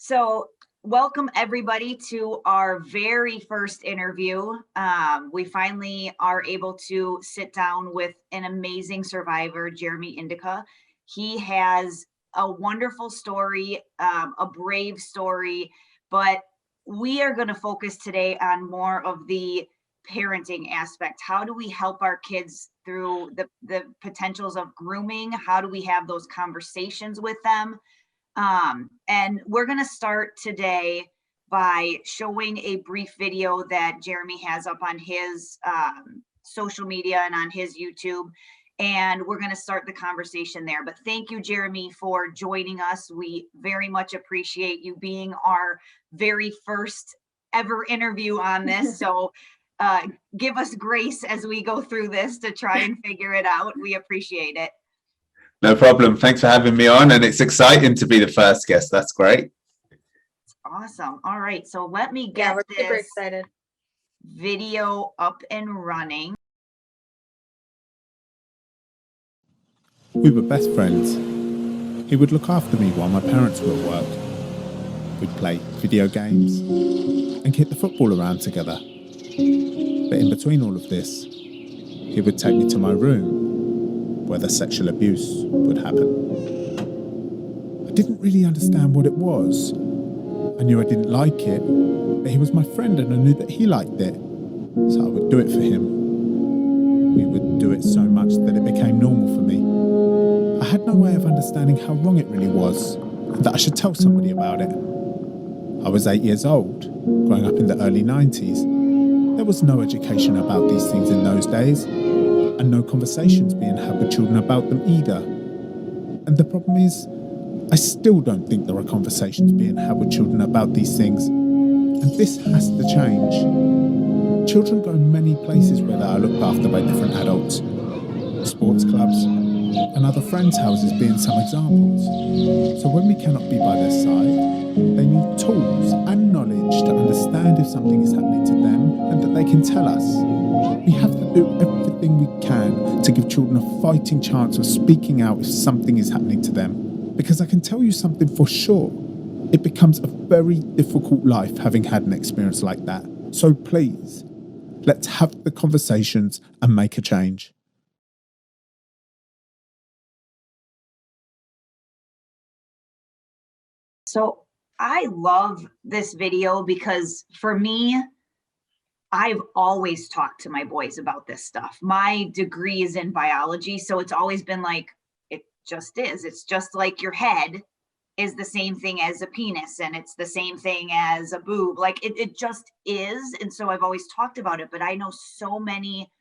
So welcome everybody to our very first interview. We finally are able to sit down with an amazing survivor, Jeremy Indika. He has a wonderful story, a brave story, but we are going to focus today on more of the parenting aspect. How do we help our kids through the potentials of grooming? How do we have those conversations with them? And we're going to start today by showing a brief video that Jeremy has up on his social media and on his YouTube. And we're going to start the conversation there. But thank you, Jeremy, for joining us. We very much appreciate you being our very first ever interview on this. So give us grace as we go through this to try and figure it out. We appreciate it. No problem. Thanks for having me on. And it's exciting to be the first guest. That's great. It's awesome. All right. So let me get this video up and running. We were best friends. He would look after me while my parents were at work. We'd play video games and kick the football around together. But in between all of this, he would take me to my room where the sexual abuse would happen. I didn't really understand what it was. I knew I didn't like it, but he was my friend and I knew that he liked it. So I would do it for him. We would do it so much that it became normal for me. I had no way of understanding how wrong it really was and that I should tell somebody about it. I was 8 years old, growing up in the early 90s. There was no education about these things in those days, and no conversations being had with children about them either. And the problem is, I still don't think there are conversations being had with children about these things. And this has to change. Children go many places where they are looked after by different adults. Sports clubs and other friends' houses being some examples. So when we cannot be by their side, they need tools and knowledge to understand if something is happening to them and that they can tell us. We have to do everything we can to give children a fighting chance of speaking out if something is happening to them. Because I can tell you something for sure, it becomes a very difficult life having had an experience like that. So please, let's have the conversations and make a change. So I love this video because for me, I've always talked to my boys about this stuff. My degree is in biology, so it's always been like, it just is. It's just like your head is the same thing as a penis and it's the same thing as a boob. Like it just is. And so I've always talked about it, but I know so many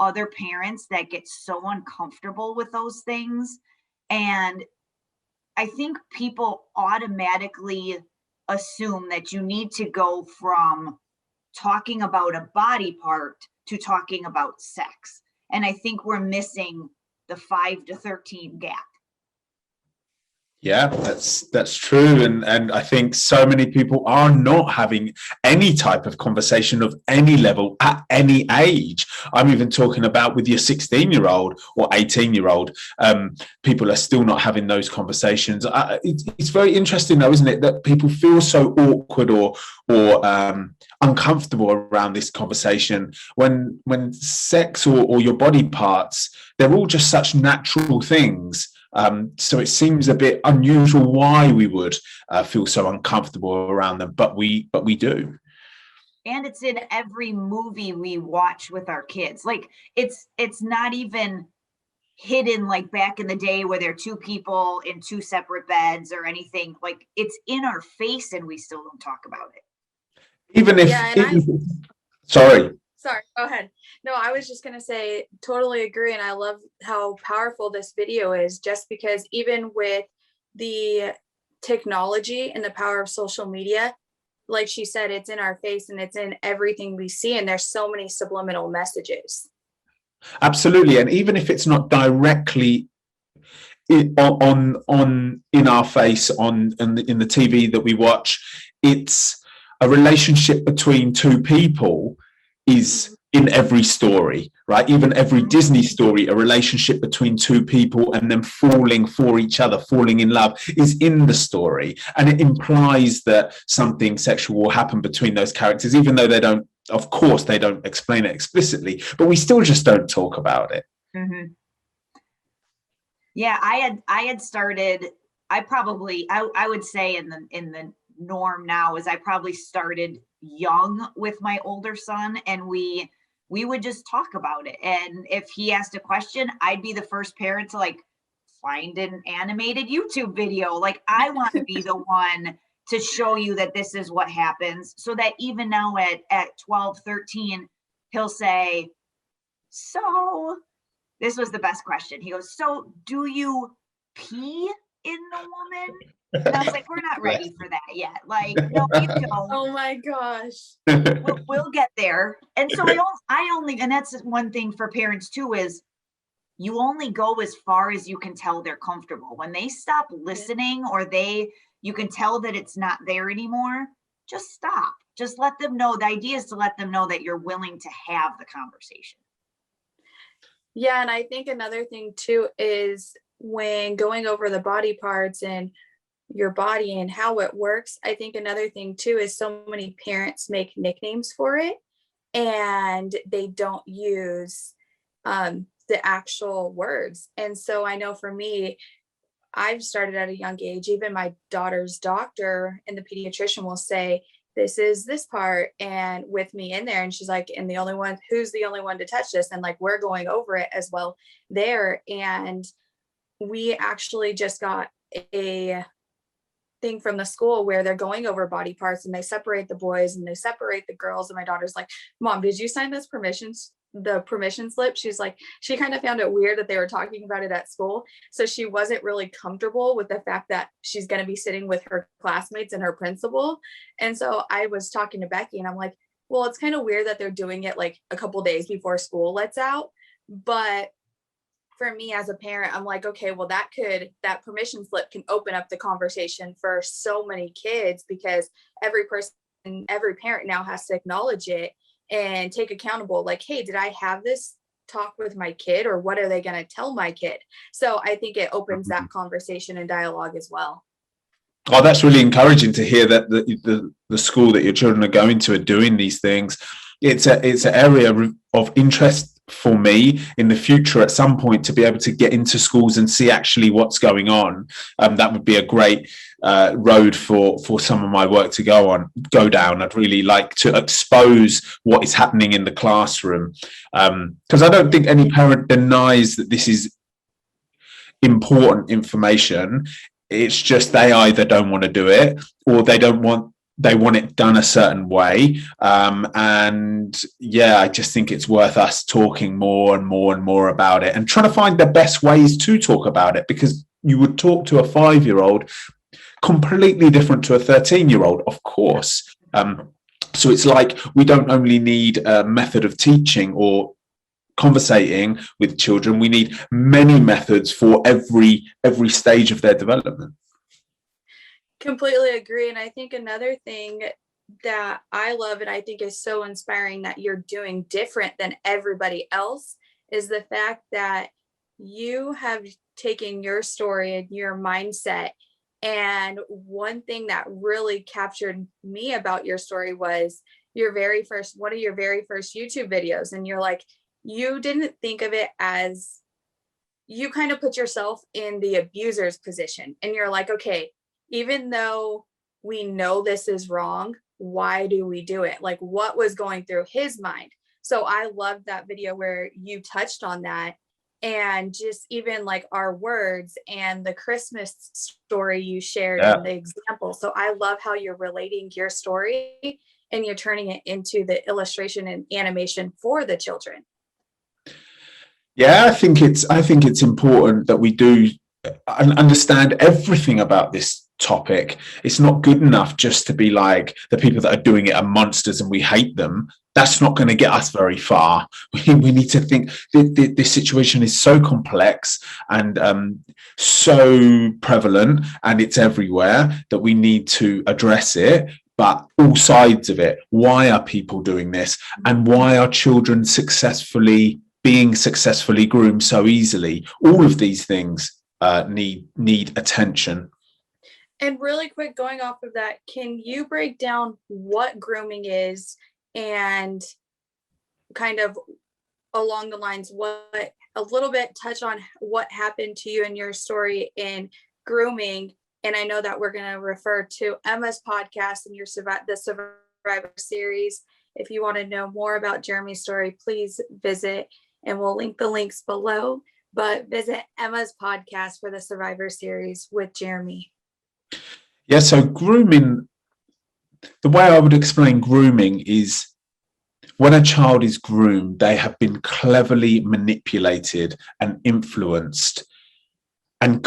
other parents that get so uncomfortable with those things. And I think people automatically assume that you need to go from talking about a body part to talking about sex. And I think we're missing the 5 to 13 gap. Yeah, that's true. And I think so many people are not having any type of conversation of any level at any age. I'm even talking about with your 16-year-old or 18-year-old. People are still not having those conversations. It's very interesting though, isn't it, that people feel so awkward or uncomfortable around this conversation when sex or your body parts, they're all just such natural things. So it seems a bit unusual why we would feel so uncomfortable around them, but we do. And it's in every movie we watch with our kids. Like it's not even hidden like back in the day where there are two people in two separate beds or anything. Like it's in our face and we still don't talk about it. Even if sorry, go ahead. No, I was just going to say, totally agree. And I love how powerful this video is, just because even with the technology and the power of social media, like she said, it's in our face and it's in everything we see. And there's so many subliminal messages. Absolutely. And even if it's not directly in our face in the TV that we watch, it's a relationship between two people is in every story, right? Even every Disney story, a relationship between two people and them falling for each other, falling in love, is in the story. And it implies that something sexual will happen between those characters, even though they don't, of course, they don't explain it explicitly, but we still just don't talk about it. Mm-hmm. Yeah, I had started, I would say in the norm now is I probably started young with my older son, and we would just talk about it. And if he asked a question, I'd be the first parent to like find an animated YouTube video. Like, I want to be the one to show you that this is what happens, so that even now at 12, 13, he'll say, so this was the best question. He goes, so do you pee in the woman? And I was like, we're not ready for that yet. Like, no, you don't. Oh my gosh. We'll get there. And so I only, and that's one thing for parents too, is you only go as far as you can tell they're comfortable. When they stop listening, or you can tell that it's not there anymore, just stop. Just let them know. The idea is to let them know that you're willing to have the conversation. Yeah, and I think another thing too is when going over the body parts and your body and how it works, I think another thing too is so many parents make nicknames for it, and they don't use the actual words. And so I know for me, I've started at a young age. Even my daughter's doctor and the pediatrician will say, this is this part, and with me in there, and she's like, and who's the only one to touch this? And like, we're going over it as well there. And we actually just got a thing from the school where they're going over body parts, and they separate the boys and they separate the girls. And my daughter's like, Mom, did you sign the permission slip? She's like, she kind of found it weird that they were talking about it at school. So she wasn't really comfortable with the fact that she's going to be sitting with her classmates and her principal. And so I was talking to Becky, and I'm like, well, it's kind of weird that they're doing it like a couple days before school lets out. But for me as a parent, I'm like, okay, well, that permission slip can open up the conversation for so many kids, because every parent now has to acknowledge it and take accountable. Like, hey, did I have this talk with my kid, or what are they going to tell my kid? So I think it opens that conversation and dialogue as well. Oh, that's really encouraging to hear that the school that your children are going to are doing these things. It's an area of interest for me in the future at some point, to be able to get into schools and see actually what's going on. That would be a great road for some of my work to go down. I'd really like to expose what is happening in the classroom, because I don't think any parent denies that this is important information. It's just they either don't want to do it, or they want it done a certain way. And yeah, I just think it's worth us talking more and more and more about it, and trying to find the best ways to talk about it, because you would talk to a 5-year-old completely different to a 13-year-old, of course. So it's like, we don't only need a method of teaching or conversating with children, we need many methods for every stage of their development. Completely agree. And I think another thing that I love, and I think is so inspiring that you're doing different than everybody else, is the fact that you have taken your story and your mindset. And one thing that really captured me about your story was one of your very first YouTube videos. And you're like, you didn't think of it as, you kind of put yourself in the abuser's position. And you're like, okay, even though we know this is wrong, why do we do it? Like, what was going through his mind? So I loved that video where you touched on that, and just even like our words and the Christmas story you shared and the example. So I love how you're relating your story and you're turning it into the illustration and animation for the children. Yeah, I think it's important that we do understand everything about this topic. It's not good enough just to be like, the people that are doing it are monsters and we hate them. That's not going to get us very far. We need to think this situation is so complex and so prevalent, and it's everywhere, that we need to address it but all sides of it. Why are people doing this? And why are children being successfully groomed so easily? All of these things need attention. And really quick, going off of that, can you break down what grooming is and kind of along the lines, a little bit touch on what happened to you and your story in grooming? And I know that we're going to refer to Emma's podcast and the Survivor series. If you want to know more about Jeremy's story, please visit, and we'll link the links below, but visit Emma's podcast for the Survivor series with Jeremy. Yeah, so grooming, the way I would explain grooming is when a child is groomed, they have been cleverly manipulated and influenced, and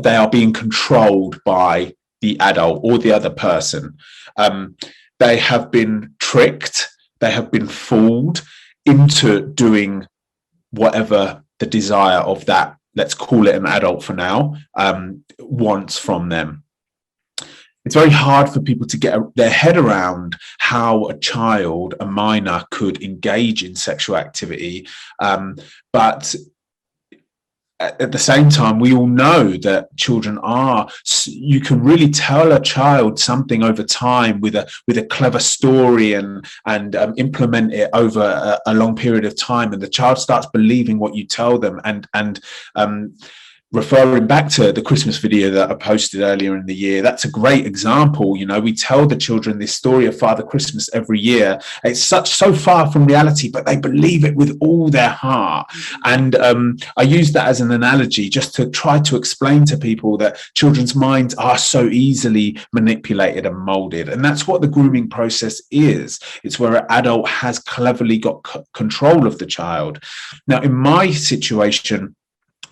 they are being controlled by the adult or the other person. They have been tricked, they have been fooled into doing whatever the desire of that, let's call it an adult for now, wants from them. It's very hard for people to get their head around how a child, a minor, could engage in sexual activity. But at the same time, we all know that children you can really tell a child something over time with a clever story and implement it over a long period of time, and the child starts believing what you tell them. And referring back to the Christmas video that I posted earlier in the year, that's a great example. You know, we tell the children this story of Father Christmas every year. It's so far from reality, but they believe it with all their heart. And I use that as an analogy just to try to explain to people that children's minds are so easily manipulated and molded. And that's what the grooming process is. It's where an adult has cleverly got control of the child. Now, in my situation,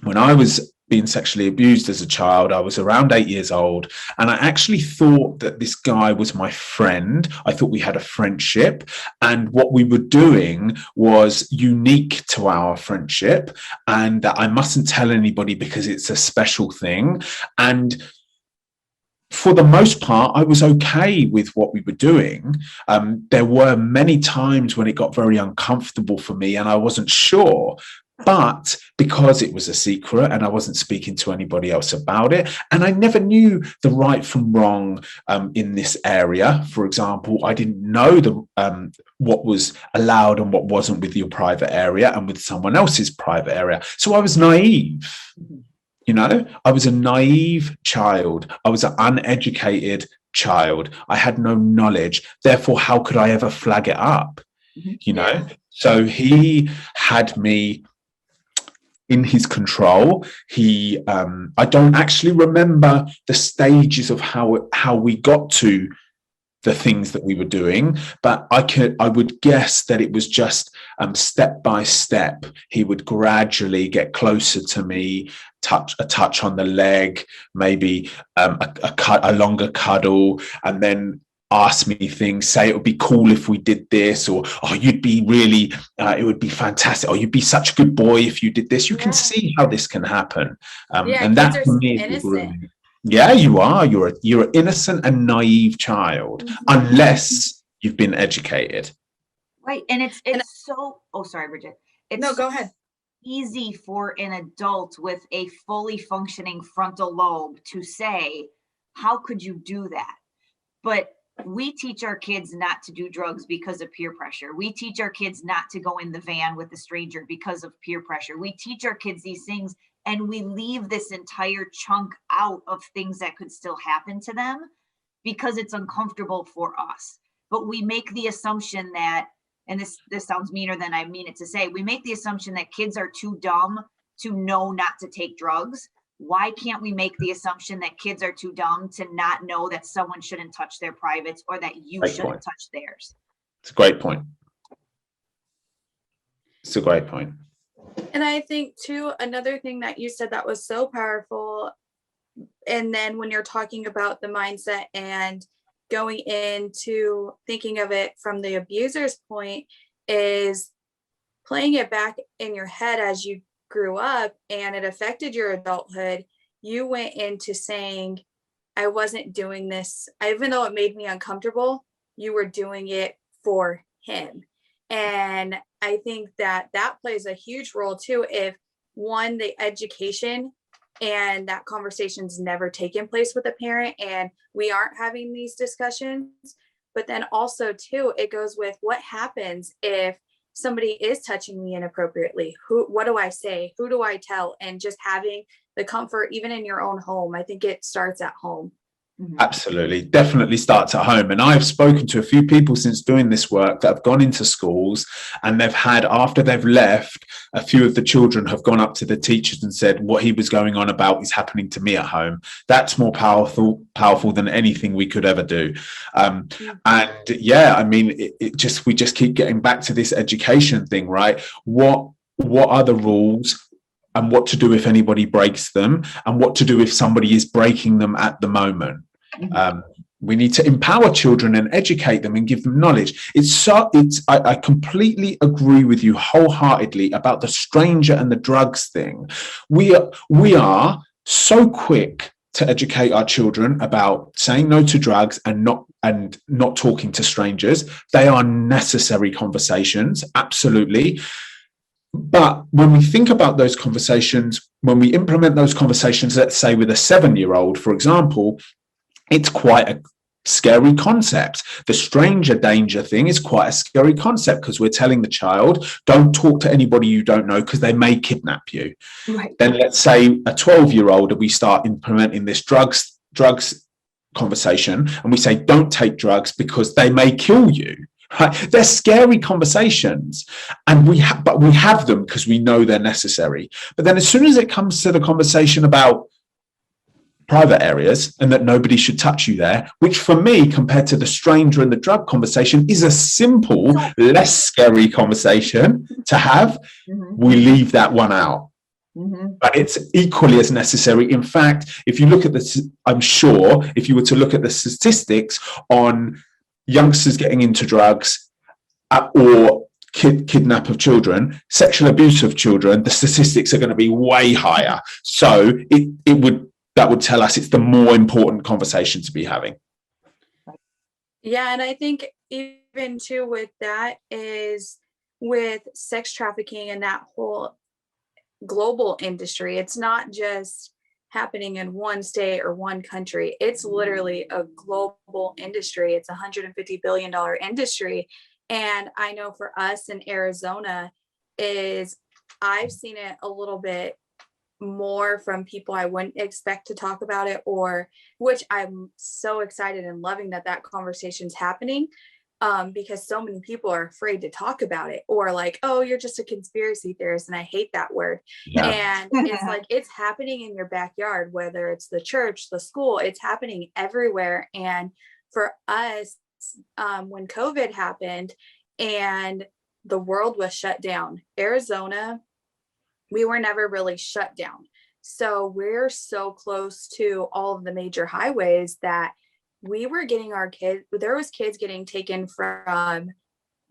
when I was being sexually abused as a child, I was around 8 years old, and I actually thought that this guy was my friend. I thought we had a friendship, and what we were doing was unique to our friendship, and that I mustn't tell anybody because it's a special thing. And for the most part, I was okay with what we were doing. There were many times when it got very uncomfortable for me and I wasn't sure. But because it was a secret and I wasn't speaking to anybody else about it, and I never knew the right from wrong in this area. For example, I didn't know what was allowed and what wasn't with your private area and with someone else's private area. So I was naive. You know, I was a naive child. I was an uneducated child. I had no knowledge. Therefore, how could I ever flag it up? You know, so he had me in his control. I don't actually remember the stages of how we got to the things that we were doing, but I would guess that it was just step by step. He would gradually get closer to me, a touch on the leg, maybe a longer cuddle, and then ask me things, say it would be cool if we did this, or you'd be really it would be fantastic, or you'd be such a good boy if you did this. You can see how this can happen. And that for me is grooming. Yeah, you are. You're an innocent and naive child, unless you've been educated. Right. And it's so, oh, sorry, Bridget. No, go ahead. Easy for an adult with a fully functioning frontal lobe to say, how could you do that? But we teach our kids not to do drugs because of peer pressure. We teach our kids not to go in the van with a stranger because of peer pressure. We teach our kids these things, and we leave this entire chunk out of things that could still happen to them because it's uncomfortable for us. But we make the assumption that, and this sounds meaner than I mean it to say, we make the assumption that kids are too dumb to know not to take drugs. Why can't we make the assumption that kids are too dumb to not know that someone shouldn't touch their privates, or that you shouldn't touch theirs? It's a great point. It's a great point. And I think too, another thing that you said that was so powerful, and then when you're talking about the mindset and going into thinking of it from the abuser's point, is playing it back in your head as you grew up and it affected your adulthood. You went into saying, I wasn't doing this, even though it made me uncomfortable, you were doing it for him. And I think that plays a huge role too. If one, the education and that conversation's never taken place with a parent and we aren't having these discussions, but then also too, it goes with what happens if somebody is touching me inappropriately. What do I say? Who do I tell? And just having the comfort, even in your own home. I think it starts at home. Absolutely. Definitely starts at home. And I've spoken to a few people since doing this work that have gone into schools, and they've had, after they've left, a few of the children have gone up to the teachers and said, what he was going on about is happening to me at home. That's more powerful than anything we could ever do. And yeah, I mean, we just keep getting back to this education thing, right? What are the rules? And what to do if anybody breaks them, and what to do if somebody is breaking them at the moment. We need to empower children and educate them and give them knowledge. I completely agree with you wholeheartedly about the stranger and the drugs thing. We are so quick to educate our children about saying no to drugs and not talking to strangers. They are necessary conversations, absolutely. But when we think about those conversations, when we implement those conversations, let's say with a 7-year-old, for example, it's quite a scary concept. The stranger danger thing is quite a scary concept, because we're telling the child, don't talk to anybody you don't know because they may kidnap you. Right. Then let's say a 12-year-old, we start implementing this drugs conversation, and we say, don't take drugs because they may kill you. Right? They're scary conversations, and we have them because we know they're necessary. But then as soon as it comes to the conversation about private areas and that nobody should touch you there, which for me, compared to the stranger and the drug conversation, is a simple, less scary conversation to have, we leave that one out. But it's equally as necessary. In fact, if you look at I'm sure if you were to look at the statistics on youngsters getting into drugs or kidnap of children, sexual abuse of children, the statistics are going to be way higher. So that would tell us it's the more important conversation to be having. Yeah, and I think even too with that is with sex trafficking and that whole global industry, it's not just happening in one state or one country. It's literally a global industry. It's $150 billion industry. And I know for us in Arizona I've seen it a little bit more from people I wouldn't expect to talk about it, which I'm so excited and loving that conversation's happening. Because so many people are afraid to talk about it, or like, oh, you're just a conspiracy theorist. And I hate that word. Yeah. And it's like, it's happening in your backyard, whether it's the church, the school, it's happening everywhere. And for us, when COVID happened and the world was shut down, Arizona, we were never really shut down. So we're so close to all of the major highways that we were getting there was kids getting taken from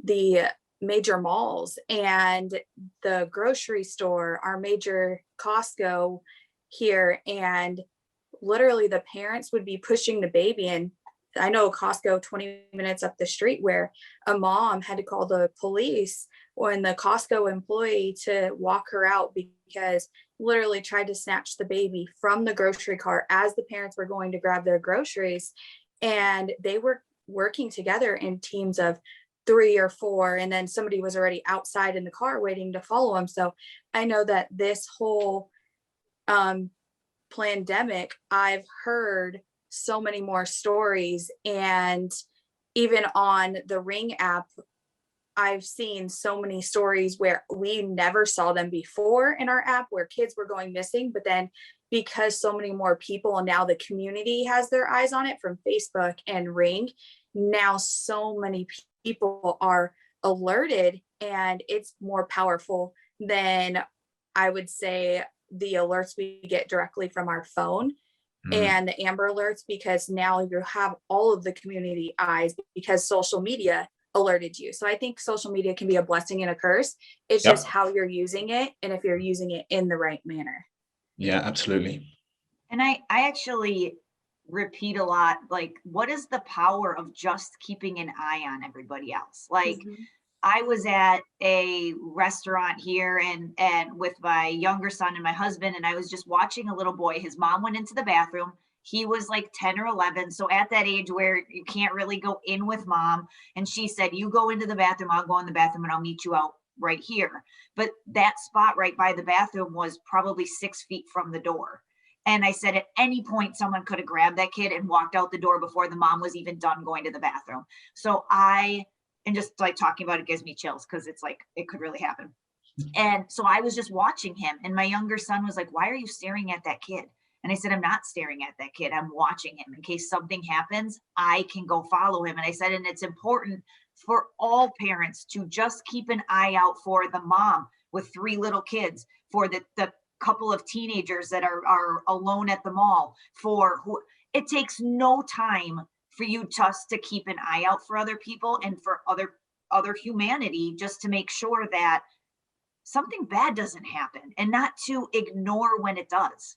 the major malls and the grocery store, our major Costco here. And literally the parents would be pushing the baby. And I know Costco 20 minutes up the street where a mom had to call the police and the Costco employee to walk her out because literally tried to snatch the baby from the grocery cart as the parents were going to grab their groceries. And they were working together in teams of 3 or 4. And then somebody was already outside in the car waiting to follow them. So I know that this whole pandemic, I've heard so many more stories. And even on the Ring app, I've seen so many stories where we never saw them before in our app, where kids were going missing, but then because so many more people and now the community has their eyes on it from Facebook and Ring, now so many people are alerted, and it's more powerful than I would say the alerts we get directly from our phone and the Amber alerts, because now you have all of the community eyes because social media alerted you. So I think social media can be a blessing and a curse. It's just how you're using it, and if you're using it in the right manner. Yeah, absolutely. And I actually repeat a lot, like, what is the power of just keeping an eye on everybody else? Like, I was at a restaurant here and with my younger son and my husband, and I was just watching a little boy. His mom went into the bathroom. He was like 10 or 11. So at that age where you can't really go in with mom. And she said, you go into the bathroom, I'll go in the bathroom and I'll meet you out right here. But that spot right by the bathroom was probably 6 feet from the door. And I said, at any point, someone could have grabbed that kid and walked out the door before the mom was even done going to the bathroom. So and just like talking about it gives me chills because it's like, it could really happen. And so I was just watching him, and my younger son was like, why are you staring at that kid? And I said, I'm not staring at that kid. I'm watching him. In case something happens, I can go follow him. And I said, and it's important for all parents to just keep an eye out for the mom with 3 little kids, for the couple of teenagers that are alone at the mall, for who it takes no time for you just to keep an eye out for other people and for other humanity, just to make sure that something bad doesn't happen and not to ignore when it does.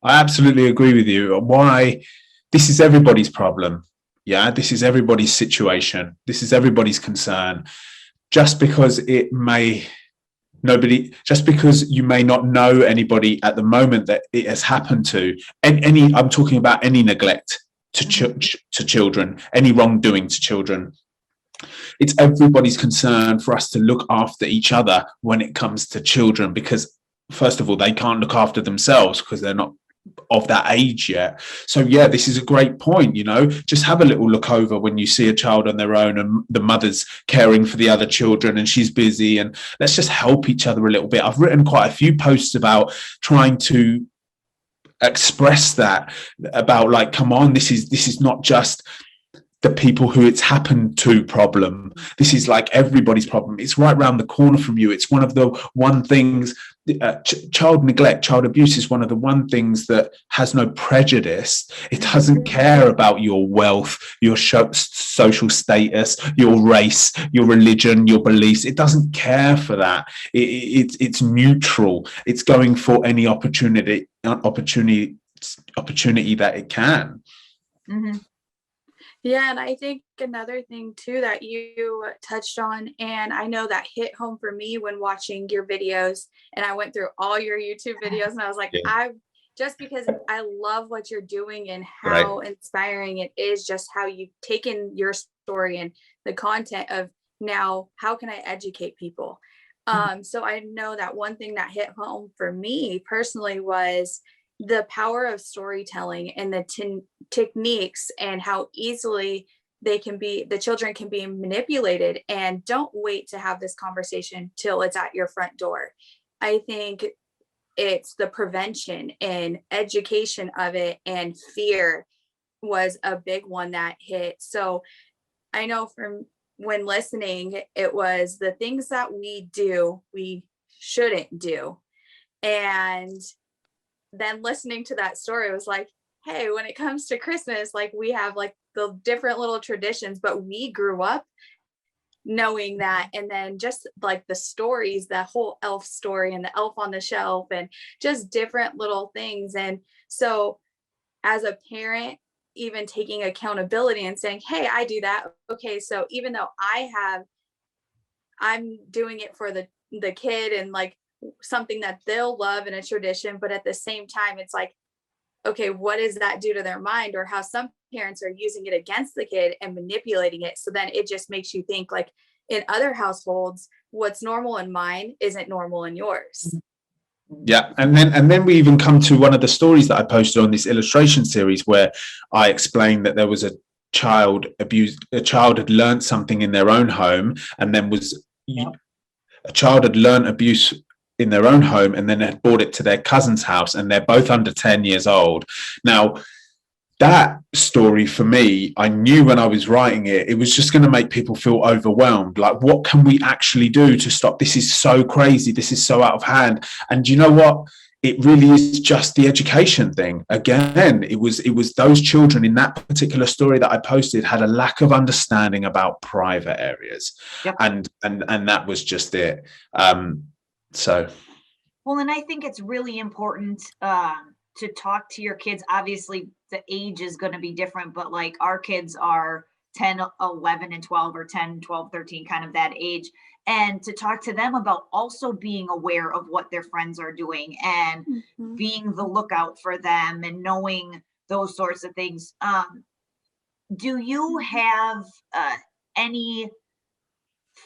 I absolutely agree with you. Why? This is everybody's problem. Yeah, this is everybody's situation. This is everybody's concern. Just because just because you may not know anybody at the moment that it has happened to, I'm talking about any neglect to children, any wrongdoing to children. It's everybody's concern for us to look after each other when it comes to children, because first of all, they can't look after themselves because they're not of that age yet. So yeah, this is a great point. Just have a little look over when you see a child on their own and the mother's caring for the other children and she's busy, and let's just help each other a little bit. I've written quite a few posts about trying to express that, about like, come on, this is not just the people who it's happened to problem. This is like everybody's problem. It's right around the corner from you. It's one of the one things, child neglect, child abuse is one of the one things that has no prejudice. It doesn't care about your wealth, your social status, your race, your religion, your beliefs. It doesn't care for that. It's neutral. It's going for any opportunity that it can. Mm-hmm. Yeah, and I think another thing too that you touched on, and I know that hit home for me when watching your videos, and I went through all your YouTube videos, and I was like, just because I love what you're doing and how inspiring it is, just how you've taken your story and the content of now, how can I educate people? So I know that one thing that hit home for me personally was the power of storytelling and the techniques, and how easily the children can be manipulated. And don't wait to have this conversation till it's at your front door. I think it's the prevention and education of it, and fear was a big one that hit. So I know from when listening, it was the things that we shouldn't do. And then listening to that story was like, hey, when it comes to Christmas, like, we have like the different little traditions, but we grew up knowing that. And then just like the stories, the whole elf story and the elf on the shelf and just different little things. And so as a parent, even taking accountability and saying, hey, I do that. Okay, so even though I'm doing it for the kid and like something that they'll love in a tradition, but at the same time, it's like, okay, what does that do to their mind? Or how some parents are using it against the kid and manipulating it. So then it just makes you think, like, in other households, what's normal in mine isn't normal in yours. Yeah, and then we even come to one of the stories that I posted on this illustration series, where I explained that there was a child had learned something in their own home, and then a child had learned abuse in their own home and then had brought it to their cousin's house, and they're both under 10 years old. Now, that story for me, I knew when I was writing it, it was just going to make people feel overwhelmed. Like, what can we actually do to stop? This is so crazy. This is so out of hand. And you know what? It really is just the education thing. Again, it was those children in that particular story that I posted had a lack of understanding about private areas. Yep. And that was just it. Well, and I think it's really important to talk to your kids? Obviously the age is going to be different, but like our kids are 10, 11 and 12, or 10, 12, 13, kind of that age. And to talk to them about also being aware of what their friends are doing and being the lookout for them and knowing those sorts of things. Do you have any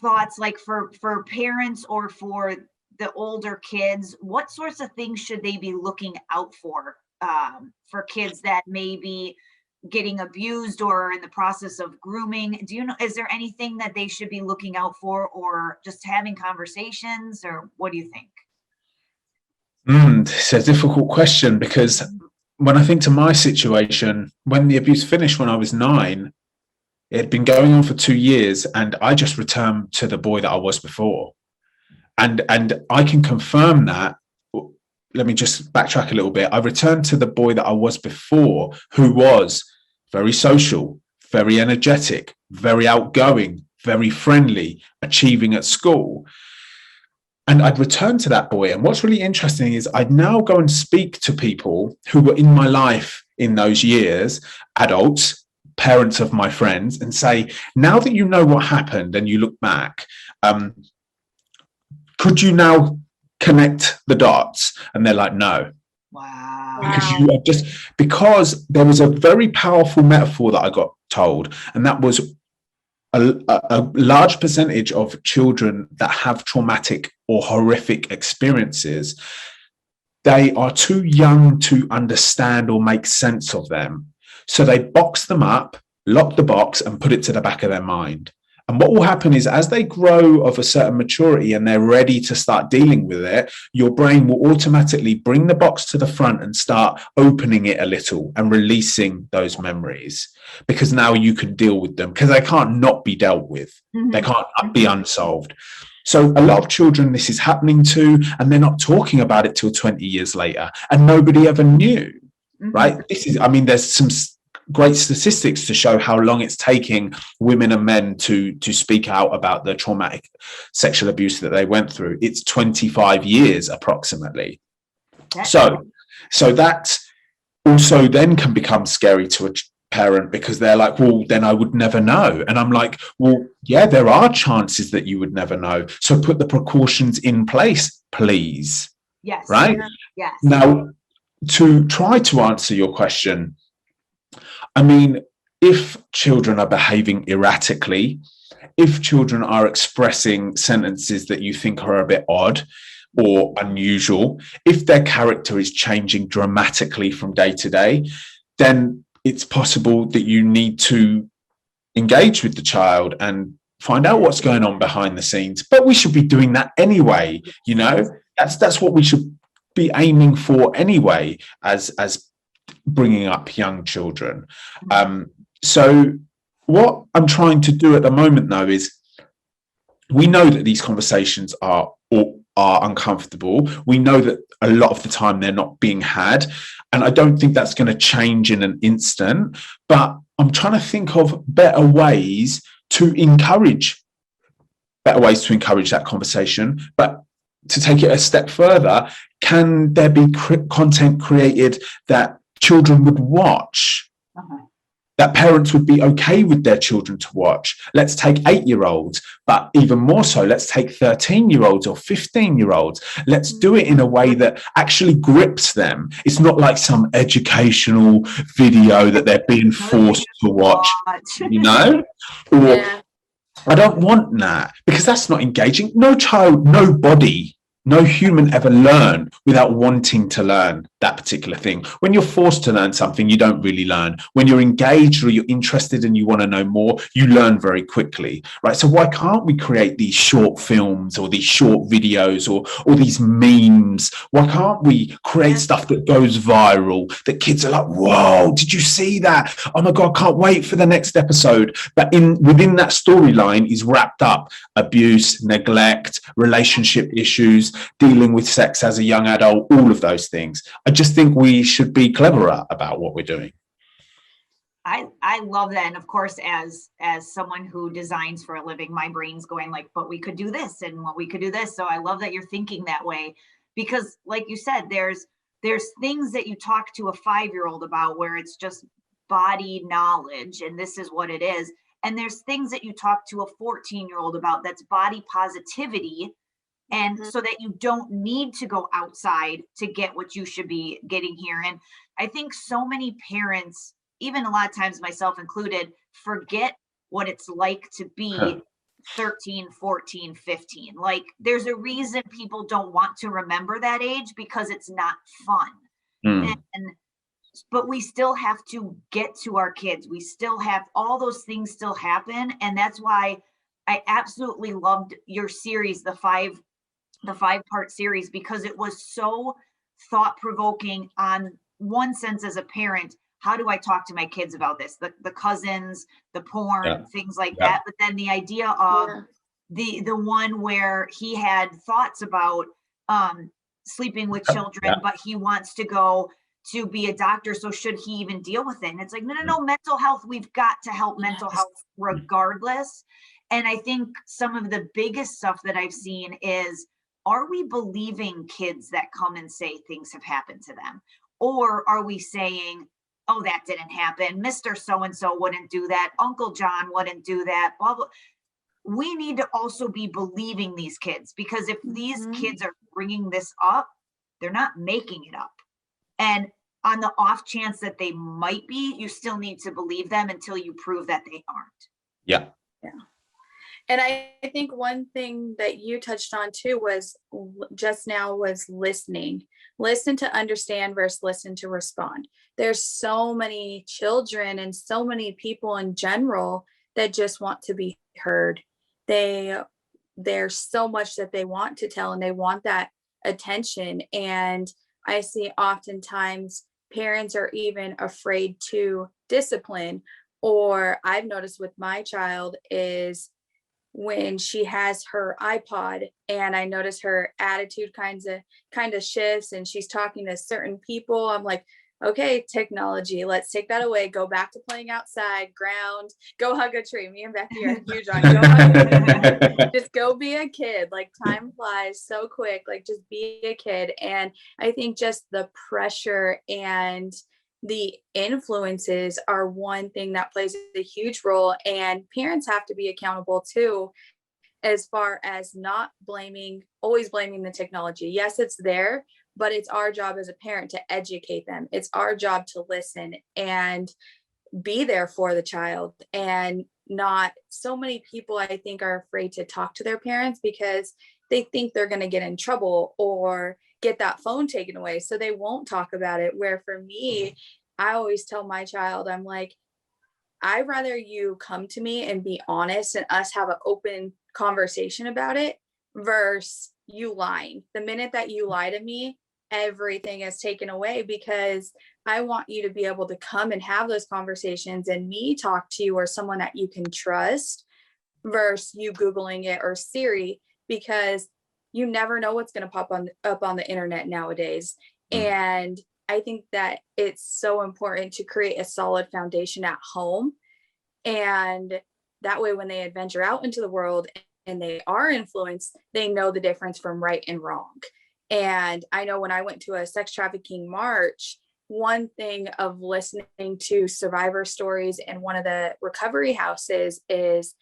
thoughts, like for parents or for the older kids, what sorts of things should they be looking out for kids that may be getting abused or in the process of grooming? Do you know, is there anything that they should be looking out for, or just having conversations, or what do you think? It's a difficult question, because when I think to my situation, when the abuse finished when I was 9, it had been going on for 2 years, and I just returned to the boy that I was before. And I can confirm that. Let me just backtrack a little bit. I returned to the boy that I was before, who was very social, very energetic, very outgoing, very friendly, achieving at school. And I'd return to that boy. And what's really interesting is I'd now go and speak to people who were in my life in those years, adults, parents of my friends, and say, now that you know what happened and you look back, could you now connect the dots? And they're like, no. Wow. Because there was a very powerful metaphor that I got told, and that was a large percentage of children that have traumatic or horrific experiences, they are too young to understand or make sense of them. So they box them up, lock the box, and put it to the back of their mind. And what will happen is, as they grow of a certain maturity and they're ready to start dealing with it, your brain will automatically bring the box to the front and start opening it a little and releasing those memories, because now you can deal with them, because they can't not be dealt with. They can't be unsolved. So a lot of children, this is happening to, and they're not talking about it till 20 years later, and nobody ever knew, right? There's some great statistics to show how long it's taking women and men to speak out about the traumatic sexual abuse that they went through. It's 25 years approximately. So that also then can become scary to a parent, because they're like, well, then I would never know. And I'm like, well, yeah, there are chances that you would never know. So put the precautions in place, please. Yes. Right? Yes. Now, to try to answer your question, I mean, if children are behaving erratically, if children are expressing sentences that you think are a bit odd or unusual, if their character is changing dramatically from day to day, then it's possible that you need to engage with the child and find out what's going on behind the scenes. But we should be doing that anyway, you know? That's what we should be aiming for anyway, as bringing up young children. So what I'm trying to do at the moment, though, is, we know that these conversations are uncomfortable. We know that a lot of the time they're not being had, and I don't think that's going to change in an instant, but I'm trying to think of better ways to encourage that conversation. But to take it a step further, can there be content created that children would watch, that parents would be okay with their children to watch? Let's take 8-year-olds, but even more so, let's take 13-year-olds or 15-year-olds. Let's do it in a way that actually grips them. It's not like some educational video that they're being forced to watch, you know? Or I don't want that, because that's not engaging. No child, no human ever learn without wanting to learn that particular thing. When you're forced to learn something, you don't really learn. When you're engaged or you're interested and you want to know more, you learn very quickly, right? So why can't we create these short films or these short videos or these memes? Why can't we create stuff that goes viral, that kids are like, whoa, did you see that? Oh my God, can't wait for the next episode. But within that storyline is wrapped up abuse, neglect, relationship issues, dealing with sex as a young adult, all of those things. I just think we should be cleverer about what we're doing. I love that. And of course, as someone who designs for a living, my brain's going like, but we could do this and well, we could do this. So I love that you're thinking that way, because like you said, there's there's things that you talk to a 5-year-old about where it's just body knowledge and this is what it is. And there's things that you talk to a 14-year-old about that's body positivity. And so that you don't need to go outside to get what you should be getting here. And I think so many parents, even a lot of times myself included, forget what it's like to be 13, 14, 15. Like there's a reason people don't want to remember that age because it's not fun. And but we still have to get to our kids. We still have all those things still happen. And that's why I absolutely loved your series, the 5-part series, because it was so thought-provoking on one sense as a parent. How do I talk to my kids about this? The cousins, the porn, things like that. But then the idea of the one where he had thoughts about sleeping with children, but he wants to go to be a doctor. So should he even deal with it? And it's like, no, mental health. We've got to help mental health regardless. And I think some of the biggest stuff that I've seen is, are we believing kids that come and say things have happened to them? Or are we saying, oh, that didn't happen. Mr. So-and-so wouldn't do that. Uncle John wouldn't do that. Blah, blah. We need to also be believing these kids, because if these kids are bringing this up, they're not making it up. And on the off chance that they might be, you still need to believe them until you prove that they aren't. Yeah. And I think one thing that you touched on too was just now was listening. Listen to understand versus listen to respond. There's so many children and so many people in general that just want to be heard. There's so much that they want to tell and they want that attention. And I see oftentimes parents are even afraid to discipline, or I've noticed with my child is when she has her iPod and I notice her attitude kind of shifts and she's talking to certain people. I'm like, okay, technology, let's take that away. Go back to playing outside, ground, go hug a tree. Me and Becky are huge on go hug a tree. Just go be a kid. Like time flies so quick. Like just be a kid. And I think just the pressure and the influences are one thing that plays a huge role, and parents have to be accountable too, as far as not always blaming the technology. Yes, it's there, but it's our job as a parent to educate them. It's our job to listen and be there for the child. And not so many people, I think, are afraid to talk to their parents because they think they're going to get in trouble or get that phone taken away. So they won't talk about it. Where for me, I always tell my child, I'm like, I'd rather you come to me and be honest and us have an open conversation about it versus you lying. The minute that you lie to me, everything is taken away, because I want you to be able to come and have those conversations and me talk to you or someone that you can trust versus you Googling it or Siri, because you never know what's going to pop up on the internet nowadays. And I think that it's so important to create a solid foundation at home. And that way, when they adventure out into the world and they are influenced, they know the difference from right and wrong. And I know when I went to a sex trafficking march, one thing of listening to survivor stories in one of the recovery houses is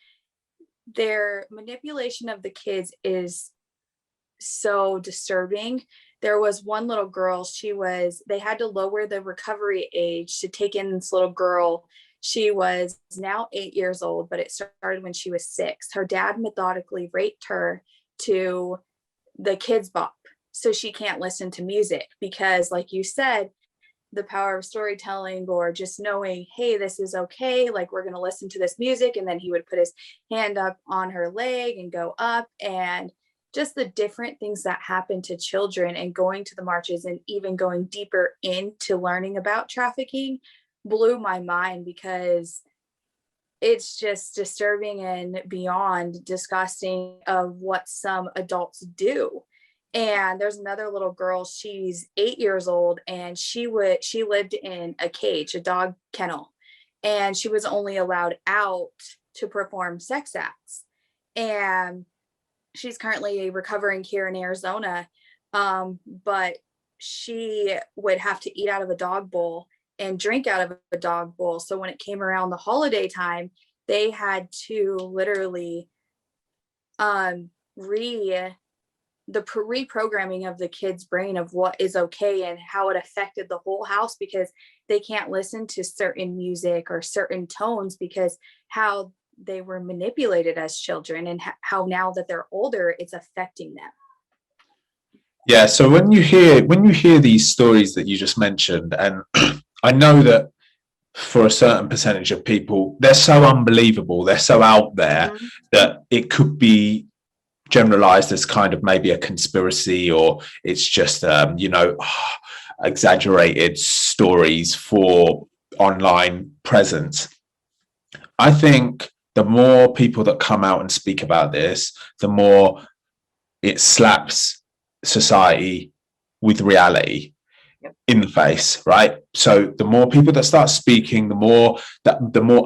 their manipulation of the kids is so disturbing. There was one little girl, they had to lower the recovery age to take in this little girl. She was now 8 years old, but it started when she was 6. Her dad methodically raped her to the kids bop, so she can't listen to music because, like you said, the power of storytelling or just knowing, hey, this is okay, like we're going to listen to this music. And then he would put his hand up on her leg and go up, and just the different things that happen to children. And going to the marches and even going deeper into learning about trafficking blew my mind, because it's just disturbing and beyond disgusting of what some adults do. And there's another little girl, she's 8 years old, and she lived in a cage, a dog kennel, and she was only allowed out to perform sex acts. And she's currently recovering here in Arizona. But she would have to eat out of a dog bowl and drink out of a dog bowl. So when it came around the holiday time, they had to literally reprogramming of the kid's brain of what is okay and how it affected the whole house, because they can't listen to certain music or certain tones because how they were manipulated as children, and how now that they're older, it's affecting them. Yeah, so when you hear these stories that you just mentioned, and I know that for a certain percentage of people, they're so unbelievable, they're so out there, Mhm. that it could be generalized as kind of maybe a conspiracy, or it's just exaggerated stories for online presence. I think the more people that come out and speak about this, the more it slaps society with reality in the face, right? So the more people that start speaking, the more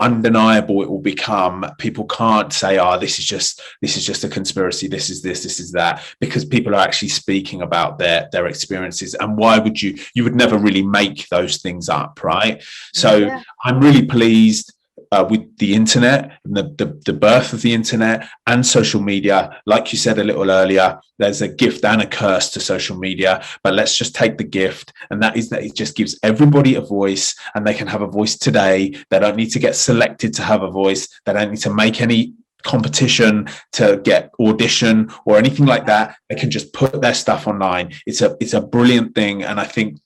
undeniable it will become. People can't say, this is just a conspiracy, this is that, because people are actually speaking about their experiences. And why would you would never really make those things up, right? So Yeah. I'm really pleased with the internet, and the birth of the internet and social media. Like you said a little earlier, there's a gift and a curse to social media, but let's just take the gift, and that is that it just gives everybody a voice, and they can have a voice today. They don't need to get selected to have a voice. They don't need to make any competition to get audition or anything like that. They can just put their stuff online. It's a brilliant thing. And I think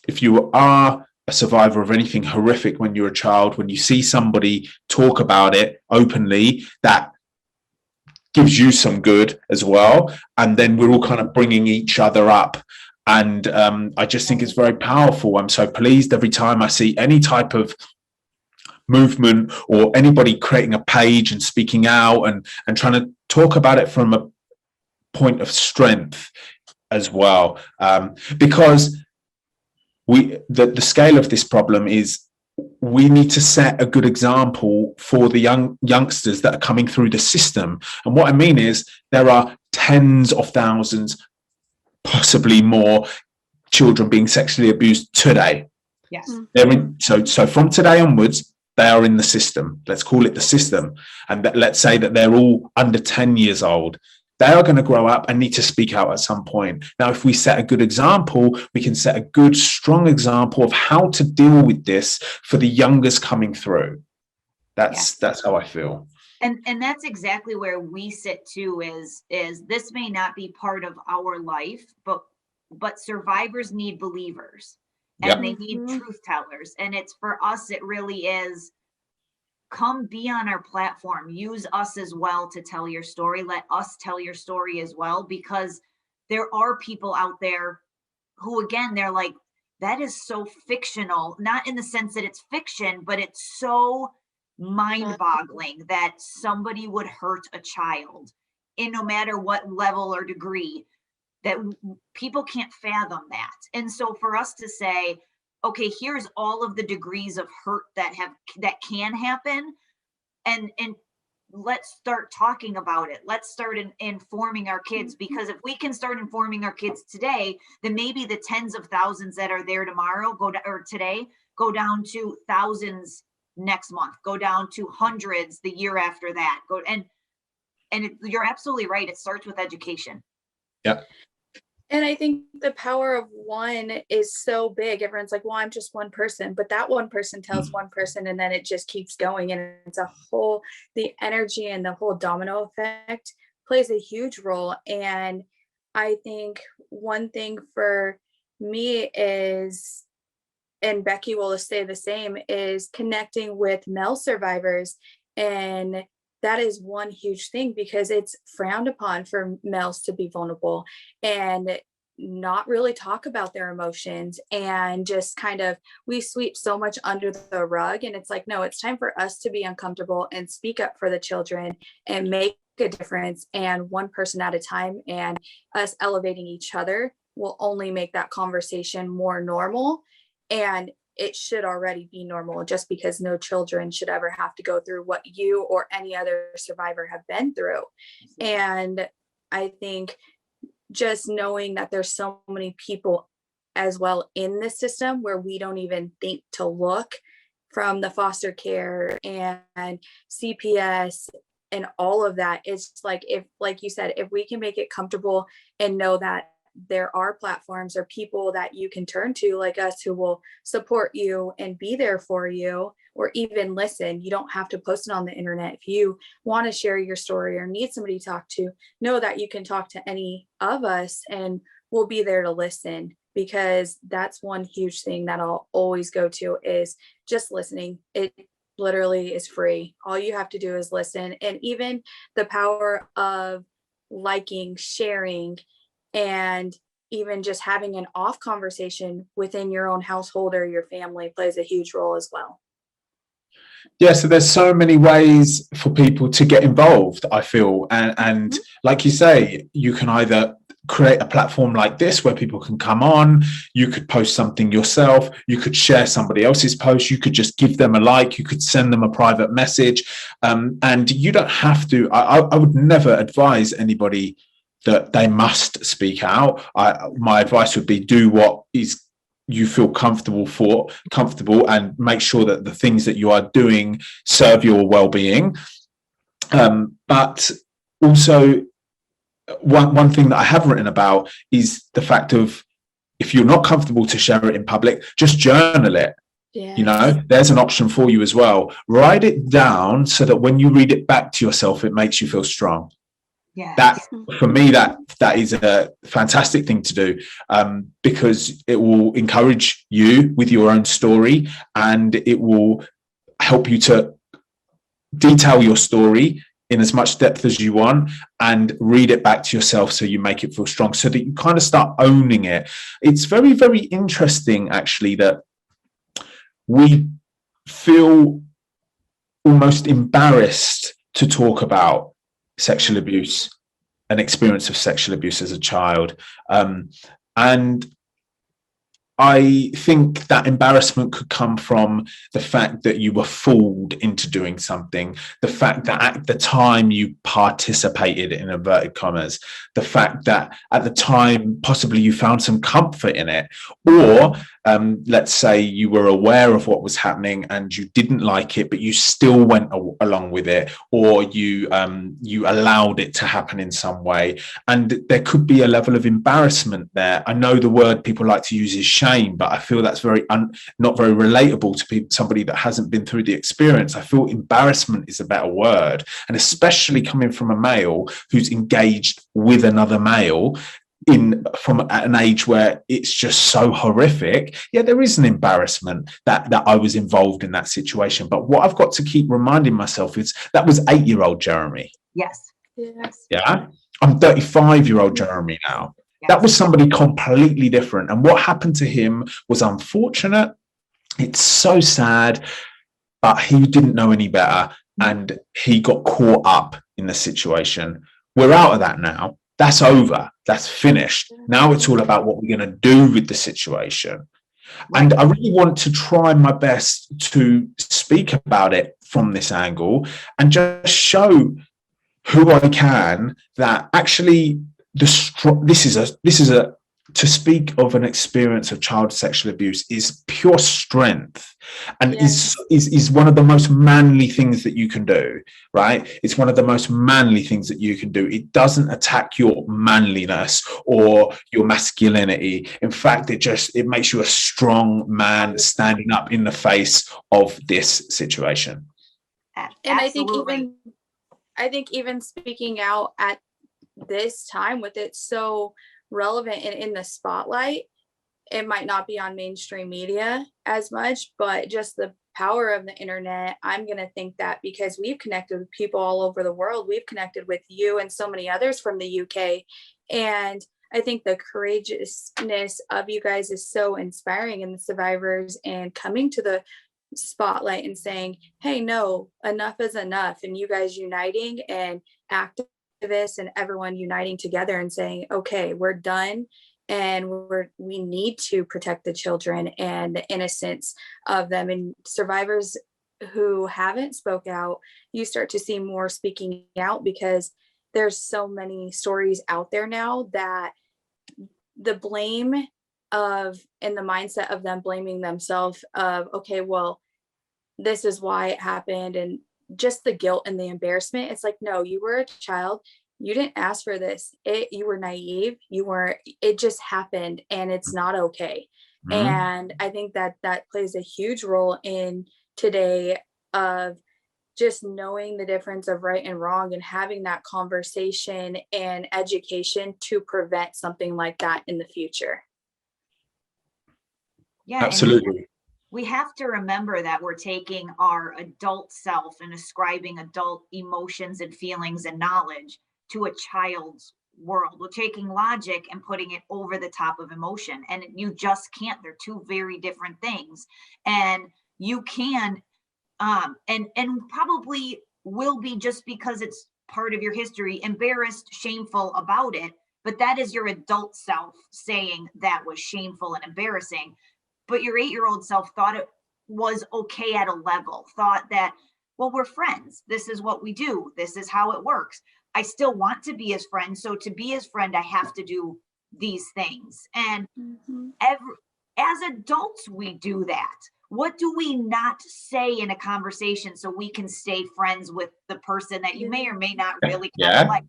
if you are a survivor of anything horrific when you're a child, when you see somebody talk about it openly, that gives you some good as well. And then we're all kind of bringing each other up. And I just think it's very powerful. I'm so pleased every time I see any type of movement or anybody creating a page and speaking out and trying to talk about it from a point of strength as well. Because the scale of this problem is, we need to set a good example for the youngsters that are coming through the system. And what I mean is, there are tens of thousands, possibly more, children being sexually abused today. Yes. So from today onwards, they are in the system. Let's call it the system. And let's say that they're all under 10 years old. They are going to grow up and need to speak out at some point. Now, if we set a good example, we can set a good, strong example of how to deal with this for the youngest coming through. That's how I feel. And that's exactly where we sit too, is this may not be part of our life, but survivors need believers, and they need truth tellers. And it's for us, it really is, come be on our platform, use us as well to tell your story. Let us tell your story as well, because there are people out there who, again, they're like, that is so fictional, not in the sense that it's fiction, but it's so mind-boggling that somebody would hurt a child in no matter what level or degree, that people can't fathom that. And so for us to say, okay, here's all of the degrees of hurt that can happen, and let's start talking about it. Let's start informing our kids, because if we can start informing our kids today, then maybe the tens of thousands that are there tomorrow today go down to thousands next month, go down to hundreds the year after that. You're absolutely right. It starts with education. Yeah. And I think the power of one is so big. Everyone's like, well, I'm just one person, but that one person tells one person, and then it just keeps going. And it's the energy and the whole domino effect plays a huge role. And I think one thing for me is, and Becky will say the same, is connecting with male survivors. And that is one huge thing, because it's frowned upon for males to be vulnerable and not really talk about their emotions, and just kind of, we sweep so much under the rug. And it's like, no, it's time for us to be uncomfortable and speak up for the children and make a difference, and one person at a time, and us elevating each other will only make that conversation more normal. And it should already be normal, just because no children should ever have to go through what you or any other survivor have been through. And I think just knowing that there's so many people as well in the system where we don't even think to look, from the foster care and CPS and all of that. It's like, if, like you said, if we can make it comfortable and know that there are platforms or people that you can turn to like us who will support you and be there for you, or even listen. You don't have to post it on the internet. If you want to share your story or need somebody to talk to, know that you can talk to any of us and we'll be there to listen, because that's one huge thing that I'll always go to is just listening. It literally is free. All you have to do is listen. And even the power of liking, sharing, and even just having an off conversation within your own household or your family plays a huge role as well. Yeah, so there's so many ways for people to get involved, I feel. And like you say, you can either create a platform like this where people can come on, you could post something yourself, you could share somebody else's post, you could just give them a like, you could send them a private message. And you don't have to, I would never advise anybody that they must speak out. My advice would be do what is you feel comfortable and make sure that the things that you are doing serve your well-being. But also one thing that I have written about is the fact of, if you're not comfortable to share it in public, just journal it. Yeah. You know, there's an option for you as well. Write it down so that when you read it back to yourself, it makes you feel strong. Yes. That, for me, that is a fantastic thing to do, because it will encourage you with your own story, and it will help you to detail your story in as much depth as you want and read it back to yourself so you make it feel strong, so that you kind of start owning it. It's very, very interesting, actually, that we feel almost embarrassed to talk about sexual abuse, an experience of sexual abuse as a child. And I think that embarrassment could come from the fact that you were fooled into doing something, the fact that at the time you participated, in inverted commas, the fact that at the time possibly you found some comfort in it, or let's say you were aware of what was happening and you didn't like it, but you still went along with it, or you allowed it to happen in some way. And there could be a level of embarrassment there. I know the word people like to use is shame, but I feel that's not very relatable to somebody that hasn't been through the experience. I feel embarrassment is a better word, and especially coming from a male who's engaged with another male from an age where it's just so horrific. Yeah, there is an embarrassment that I was involved in that situation. But what I've got to keep reminding myself is that was 8-year-old Jeremy. Yes. Yes. Yeah, I'm 35-year-old Jeremy now. Yes. That was somebody completely different. And what happened to him was unfortunate. It's so sad, but he didn't know any better, and he got caught up in the situation. We're out of that now. That's over. That's finished. Now it's all about what we're going to do with the situation. Right. And I really want to try my best to speak about it from this angle and just show who I can that actually this is a to speak of an experience of child sexual abuse is pure strength, and Yes. is one of the most manly things that you can do, right? It's one of the most manly things that you can do. It doesn't attack your manliness or your masculinity. In fact, it makes you a strong man standing up in the face of this situation. And Absolutely. I think even speaking out at this time with it so relevant and in the spotlight, it might not be on mainstream media as much, but just the power of the internet, I'm going to think that because we've connected with people all over the world, we've connected with you and so many others from the UK. And I think the courageousness of you guys is so inspiring, and the survivors, and coming to the spotlight and saying, hey, no, enough is enough. And you guys uniting, and activists and everyone uniting together and saying, okay, we're done. And we need to protect the children and the innocence of them. And survivors who haven't spoke out, you start to see more speaking out, because there's so many stories out there now that the blame of, and the mindset of them blaming themselves of, okay, well, this is why it happened, and just the guilt and the embarrassment. It's like, no, you were a child, you didn't ask for this, you were naive, it just happened, and it's not okay. And I think that that plays a huge role in today of just knowing the difference of right and wrong, and having that conversation and education to prevent something like that in the future. Yeah, Absolutely. we have to remember that we're taking our adult self and ascribing adult emotions and feelings and knowledge to a child's world. We're taking logic and putting it over the top of emotion, and you just can't. They're two very different things. And you can and probably will be, just because it's part of your history, embarrassed, shameful about it, but that is your adult self saying that was shameful and embarrassing. But your 8-year-old self thought it was okay at a level, thought that, well, we're friends, this is what we do, this is how it works, I still want to be his friend, so to be his friend I have to do these things. And as adults we do that. What do we not say in a conversation so we can stay friends with the person that you may or may not really kind of like?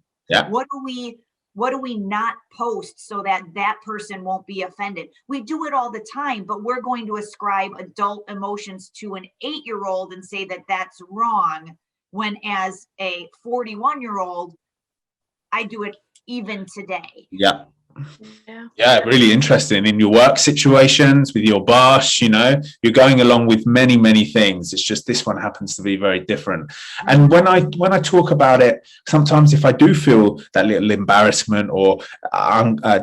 What do we not post so that that person won't be offended? We do it all the time, but we're going to ascribe adult emotions to an 8-year-old and say that that's wrong, when as a 41-year-old I do it even today. Yeah, really interesting. In your work situations with your boss, you know, you're going along with many things. It's just this one happens to be very different. And when I talk about it, sometimes if I do feel that little embarrassment or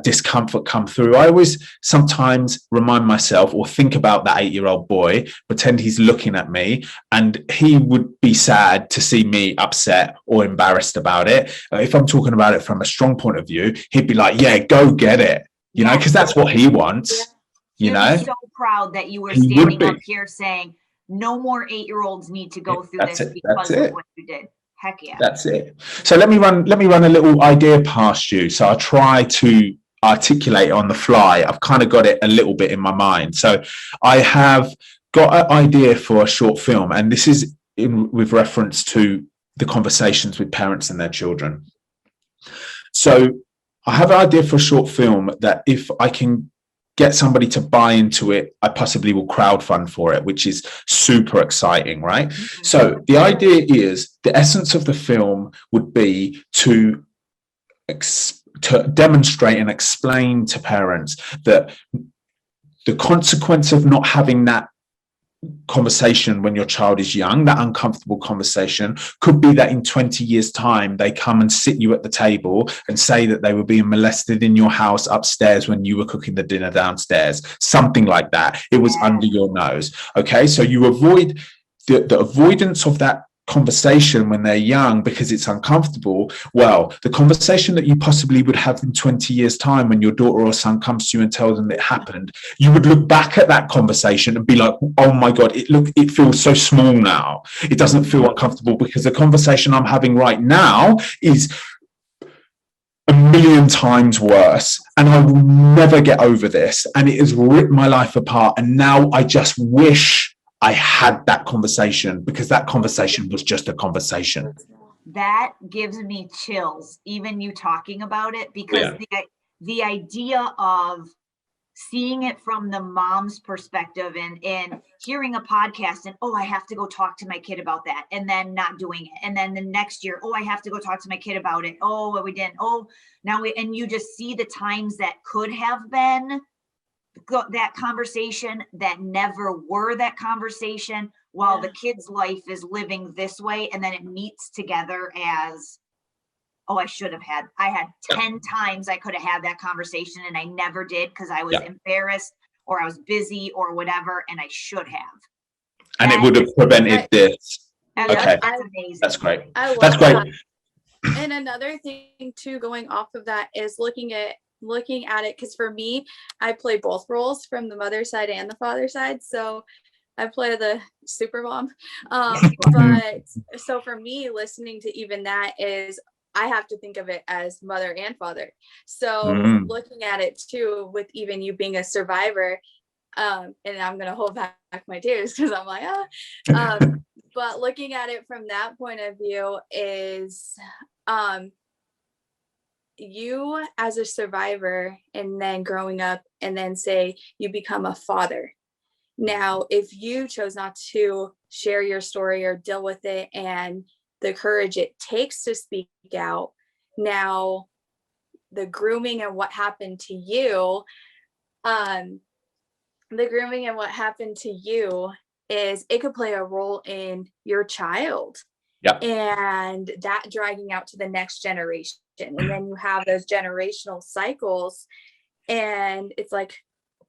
discomfort come through, I always sometimes remind myself or think about that 8-year-old boy, pretend he's looking at me, and he would be sad to see me upset or embarrassed about it. If I'm talking about it from a strong point of view, he'd be like, yeah, go get it, you know, because that's what he wants. You'd be so proud that you were standing up here saying no more 8-year-olds need to go through this because of what you did. Heck yeah. That's it. So let me run a little idea past you. So I'll try to articulate on the fly. I've kind of got it a little bit in my mind. So I have got an idea for a short film, and this is with reference to the conversations with parents and their children. So I have an idea for a short film that if I can get somebody to buy into it, I possibly will crowdfund for it, which is super exciting, right? So the idea is, the essence of the film would be to demonstrate and explain to parents that the consequence of not having that conversation when your child is young, that uncomfortable conversation, could be that in 20 years time they come and sit you at the table and say that they were being molested in your house upstairs when you were cooking the dinner downstairs, something like that. It was under your nose. Okay, so you avoid the avoidance of that conversation when they're young because it's uncomfortable. Well, the conversation that you possibly would have in 20 years time when your daughter or son comes to you and tells them it happened, you would look back at that conversation and be like, oh my God, it feels so small now. It doesn't feel uncomfortable because the conversation I'm having right now is a million times worse, and I will never get over this, and it has ripped my life apart, and now I just wish I had that conversation, because that conversation was just a conversation. That gives me chills, even you talking about it, because the idea of seeing it from the mom's perspective and hearing a podcast and, oh, I have to go talk to my kid about that, and then not doing it. And then the next year, oh, I have to go talk to my kid about it. Oh, we didn't. Oh, and you just see the times that could have been that conversation that never were that conversation, while the kid's life is living this way, and then it meets together as, oh, I had 10 times I could have had that conversation and I never did because I was embarrassed or I was busy or whatever, and I should have. And it would have prevented this. Okay, that's amazing. That's great. That's great. And another thing too, going off of that, is looking at it, because for me, I play both roles, from the mother side and the father side. So I play the super mom. But so for me, listening to even that is, I have to think of it as mother and father. So Mm. looking at it too, with even you being a survivor, and I'm going to hold back my tears because I'm like, but looking at it from that point of view is, you as a survivor and then growing up and then say you become a father. Now, if you chose not to share your story or deal with it and the courage it takes to speak out, now the grooming and what happened to you, um, the grooming and what happened to you is it could play a role in your child Yeah. and that dragging out to the next generation. And then you have those generational cycles. And it's like,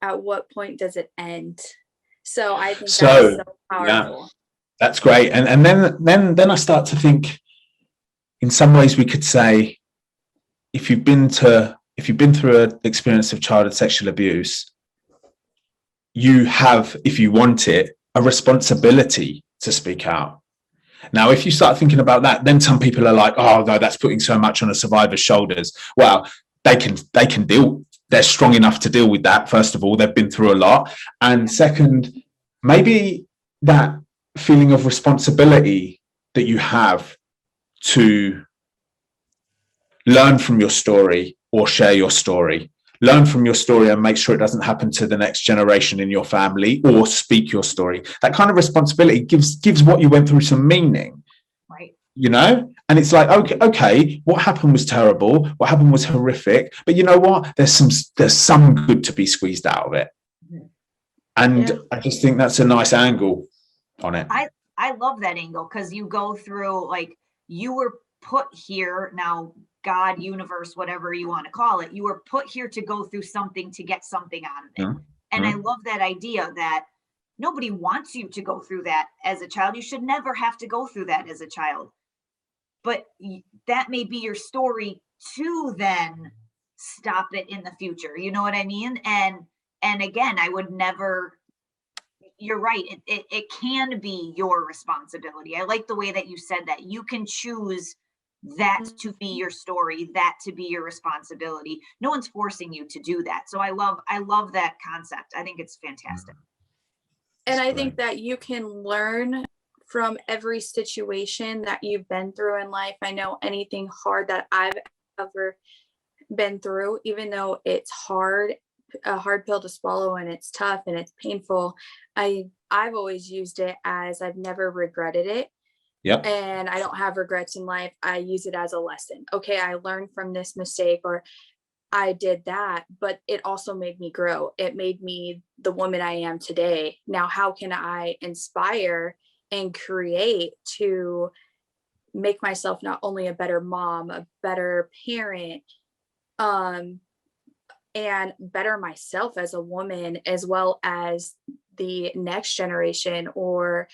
at what point does it end? So I think that is so powerful. Yeah, that's great. And then I start to think, in some ways we could say, if you've been through an experience of childhood sexual abuse, you have, if you want it, a responsibility to speak out. Now, if you start thinking about that, then some people are like, oh no, that's putting so much on a survivor's shoulders. Well, they can deal, they're strong enough to deal with that. First of all, they've been through a lot. And second, maybe that feeling of responsibility that you have to learn from your story or share your story, learn from your story and make sure it doesn't happen to the next generation in your family, or speak your story. That kind of responsibility gives what you went through some meaning, Right. you know? And it's like, okay, what happened was terrible, what happened was horrific, but you know what? There's some good to be squeezed out of it. Mhm. And Yeah. I just think that's a nice angle on it. I love that angle, because you go through, like, you were put here, now God, universe, whatever you want to call it, you were put here to go through something to get something out of it. Mm-hmm. And I love that idea that nobody wants you to go through that as a child. You should never have to go through that as a child. But that may be your story to then stop it in the future. You know what I mean? And again, I would never, you're right. It can be your responsibility. I like the way that you said that. You can choose that to be your story, that to be your responsibility. No one's forcing you to do that. So I love that concept. I think it's fantastic. And I think that you can learn from every situation that you've been through in life. I know anything hard that I've ever been through, even though it's hard, a hard pill to swallow and it's tough and it's painful, I've always used it as I've never regretted it. Yep. And I don't have regrets in life. I use it as a lesson. Okay, I learned from this mistake, or I did that, but it also made me grow. It made me the woman I am today. Now, how can I inspire and create to make myself not only a better mom, a better parent, and better myself as a woman, as well as the next generation, or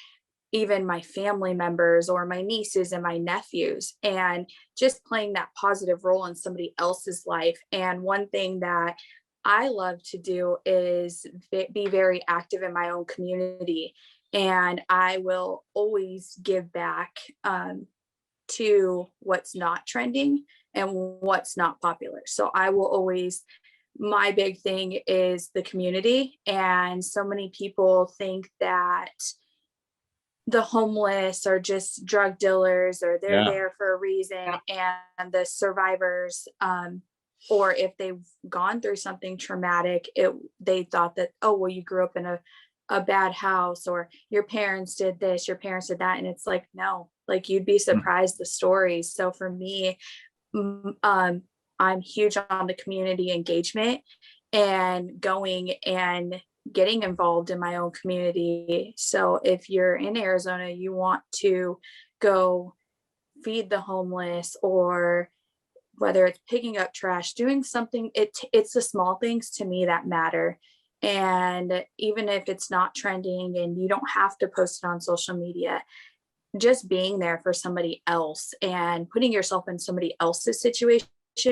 even my family members or my nieces and my nephews, and just playing that positive role in somebody else's life. And one thing that I love to do is be very active in my own community. And I will always give back to what's not trending and what's not popular. So I will always, my big thing is the community. And so many people think that the homeless are just drug dealers, or they're there for a reason. And the survivors, or if they've gone through something traumatic, they thought that, oh, well, you grew up in a bad house, or your parents did this, your parents did that. And it's like, no, like, you'd be surprised the stories. So for me, I'm huge on the community engagement and going and getting involved in my own community. So if you're in Arizona, you want to go feed the homeless, or whether it's picking up trash, doing something, it's the small things to me that matter. And even if it's not trending and you don't have to post it on social media, just being there for somebody else and putting yourself in somebody else's situation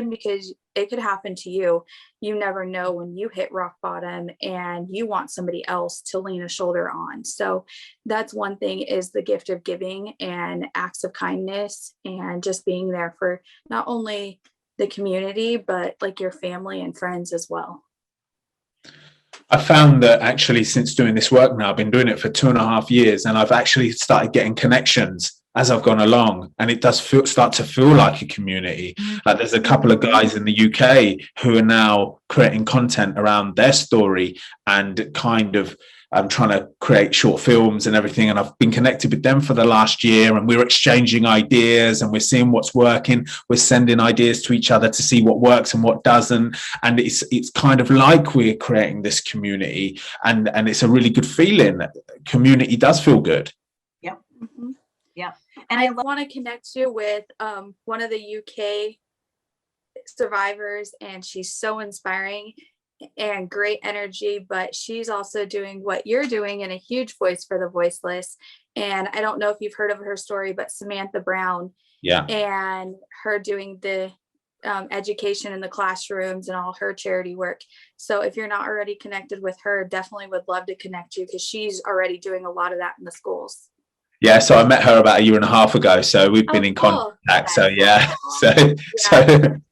because it could happen to you. You never know when you hit rock bottom and you want somebody else to lean a shoulder on. So that's one thing, is the gift of giving and acts of kindness, and just being there for not only the community, but like your family and friends as well. I found that actually, since doing this work now, I've been doing it for 2.5 years, and I've actually started getting connections as I've gone along, and it does start to feel like a community. Like there's a couple of guys in the UK who are now creating content around their story and kind of trying to create short films and everything. And I've been connected with them for the last year, and we're exchanging ideas and we're seeing what's working. We're sending ideas to each other to see what works and what doesn't. And it's kind of like we're creating this community, and it's a really good feeling. Community does feel good. Yep. Mm-hmm. Yep. And I want to connect you with one of the UK survivors, and she's so inspiring and great energy, but she's also doing what you're doing, and a huge voice for the voiceless. And I don't know if you've heard of her story, but Samantha Brown, and her doing the education in the classrooms and all her charity work. So if you're not already connected with her, definitely would love to connect you, because she's already doing a lot of that in the schools. Yeah, so I met her about 1.5 years ago, so we've been in contact. So so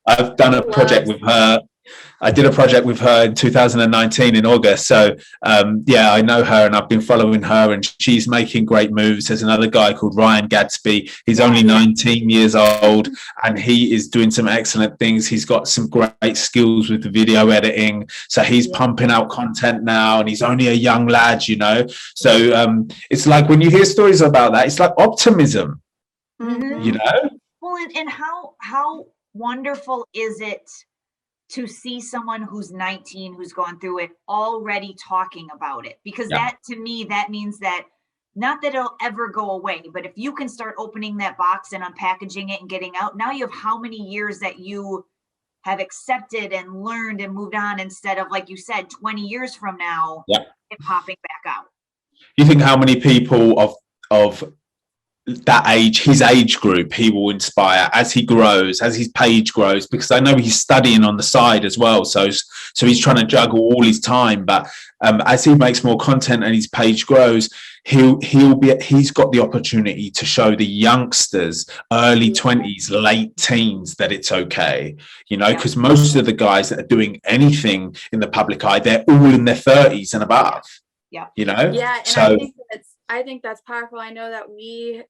I've done a project with her. I did a project with her in 2019 in August. So I know her, and I've been following her, and she's making great moves. There's another guy called Ryan Gadsby. He's only 19 years old, and he is doing some excellent things. He's got some great skills with the video editing. So he's pumping out content now, and he's only a young lad, you know. So it's like when you hear stories about that, it's like optimism, you know? Well, and how wonderful is it to see someone who's 19, who's gone through it, already talking about it? Because that, to me, that means that, not that it'll ever go away, but if you can start opening that box and unpackaging it and getting out, now you have how many years that you have accepted and learned and moved on, instead of, like you said, 20 years from now, it popping back out. You think how many people of that age, his age group, he will inspire as he grows, as his page grows, because I know he's studying on the side as well. So he's trying to juggle all his time. But as he makes more content and his page grows, he's got the opportunity to show the youngsters, early 20s, late teens, that it's okay, you know, because most of the guys that are doing anything in the public eye, they're all in their 30s and above. You know? And so I think that's powerful. I know that we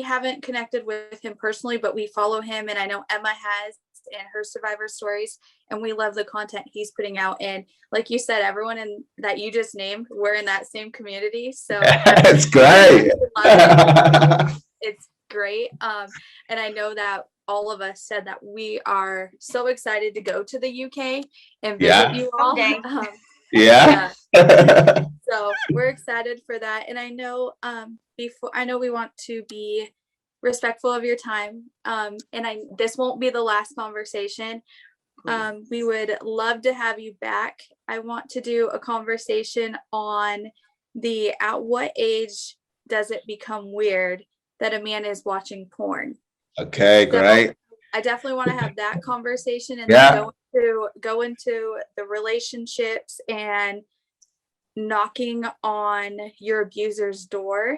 haven't connected with him personally, but we follow him, and I know Emma has, and her survivor stories, and we love the content he's putting out. And like you said, everyone that you just named, we're in that same community. So it's great. It's great. And I know that all of us said that we are so excited to go to the UK and visit you all. So we're excited for that. And I know we want to be respectful of your time. And this won't be the last conversation. We would love to have you back. I want to do a conversation on at what age does it become weird that a man is watching porn? Okay, great. I definitely want to have that conversation, and then go into the relationships and knocking on your abuser's door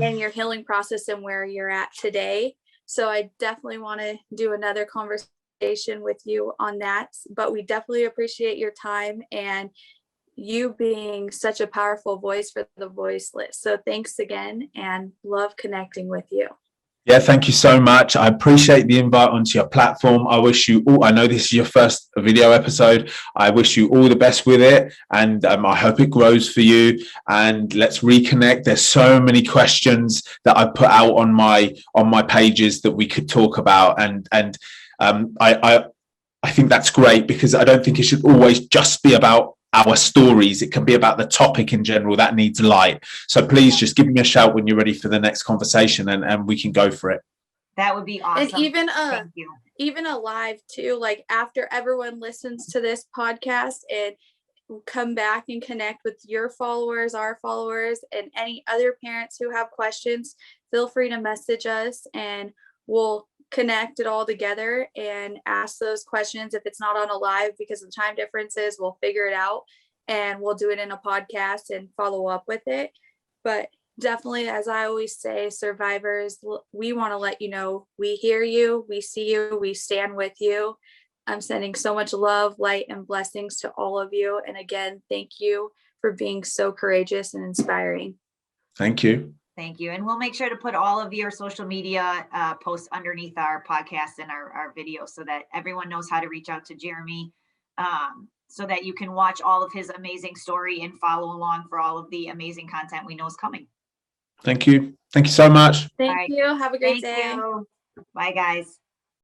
and your healing process and where you're at today. So I definitely want to do another conversation with you on that, but we definitely appreciate your time and you being such a powerful voice for the voiceless. So thanks again, and love connecting with you. Yeah, thank you so much. I appreciate the invite onto your platform. I wish you all, I know this is your first video episode. I wish you all the best with it, and I hope it grows for you. And let's reconnect. There's so many questions that I put out on my pages that we could talk about, and I think that's great, because I don't think it should always just be about our stories. It can be about the topic in general that needs light. So please just give me a shout when you're ready for the next conversation, and we can go for it. That would be awesome. And even a live too, like after everyone listens to this podcast, and come back and connect with your followers, our followers, and any other parents who have questions, feel free to message us, and we'll connect it all together and ask those questions. If it's not on a live because of time differences, we'll figure it out and we'll do it in a podcast and follow up with it. But definitely, as I always say, survivors, we want to let you know we hear you, we see you, we stand with you. I'm sending so much love, light, and blessings to all of you. And again, thank you for being so courageous and inspiring. Thank you. Thank you. And we'll make sure to put all of your social media posts underneath our podcast and our video so that everyone knows how to reach out to Jeremy, so that you can watch all of his amazing story and follow along for all of the amazing content we know is coming. Thank you. Thank you so much. Thank you. Have a great Thank day. you. Bye, guys.